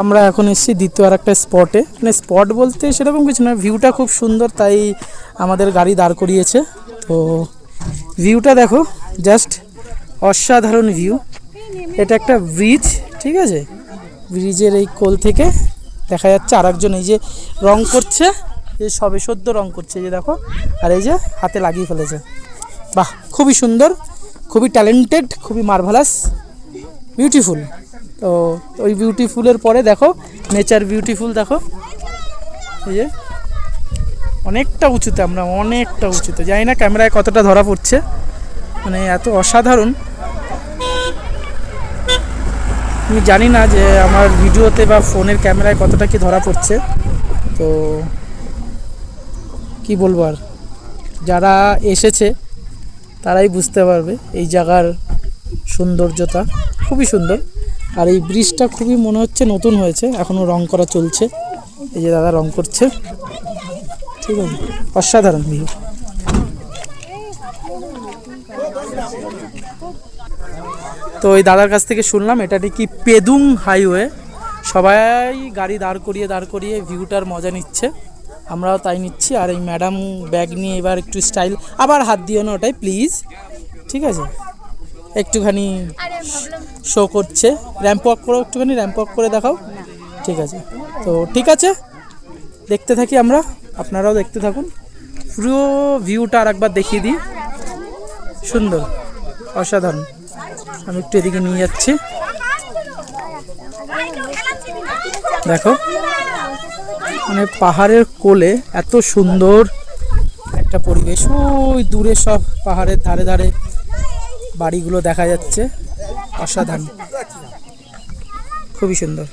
আমরা এখন এসেছি দ্বিতীয় আর একটা স্পটে, মানে স্পট বলতে সেরকম কিছু না, ভিউটা খুব সুন্দর তাই আমাদের গাড়ি দাঁড় করিয়েছে। তো ভিউটা দেখো, জাস্ট অসাধারণ ভিউ। এটা একটা ব্রিজ, ঠিক আছে, ব্রিজের এই কোল থেকে দেখা যাচ্ছে আরেকজন এই যে রং করছে, এই সবে সদ্য রং করছে, এই যে দেখো, আর এই যে হাতে লাগিয়ে ফেলেছে। বাহ, খুবই সুন্দর, খুবই ট্যালেন্টেড, খুবই মার্ভালাস, বিউটিফুল। তো ওই বিউটিফুলের পরে দেখো নেচার বিউটিফুল, দেখো এই যে অনেকটা উঁচুতে, আমরা অনেকটা উঁচুতে, জানি না ক্যামেরায় কতটা ধরা পড়ছে, মানে এত অসাধারণ। আমি জানি না যে আমার ভিডিওতে বা ফোনের ক্যামেরায় কতটা কি ধরা পড়ছে, তো কি বলবো, আর যারা এসেছে তারাই বুঝতে পারবে এই জায়গার সৌন্দর্যতা, খুবই সুন্দর। আর এই ব্রিজটা খুবই মনে হচ্ছে নতুন হয়েছে, এখনও রং করা চলছে, এই যে দাদা রং করছে, ঠিক আছে, অসাধারণ ভিউ। তো এই দাদার কাছ থেকে শুনলাম এটা কি পেদুং হাইওয়ে, সবাই গাড়ি দাঁড় করিয়ে ভিউটার মজা নিচ্ছে, আমরাও তাই নিচ্ছি। আর এই ম্যাডাম ব্যাগ নিয়ে এবার একটু স্টাইল, আবার হাত দিও না ওটাই প্লিজ, ঠিক আছে, একটুখানি শো করছে। র্যাম্প ওয়াক করো, একটুখানি র্যাম্প ওয়াক করে দেখাও, ঠিক আছে। তো ঠিক আছে, দেখতে থাকি আমরা, আপনারাও দেখতে থাকুন। পুরো ভিউটা আর একবার দেখিয়ে দিই, সুন্দর, অসাধারণ। আমি একটু এদিকে নিয়ে যাচ্ছি, দেখো, মানে পাহাড়ের কোলে এত সুন্দর একটা পরিবেশ, ওই দূরে সব পাহাড়ের ধারে ধারে বাড়িগুলো দেখা যাচ্ছে, অসাধারণ, খুবই সুন্দর।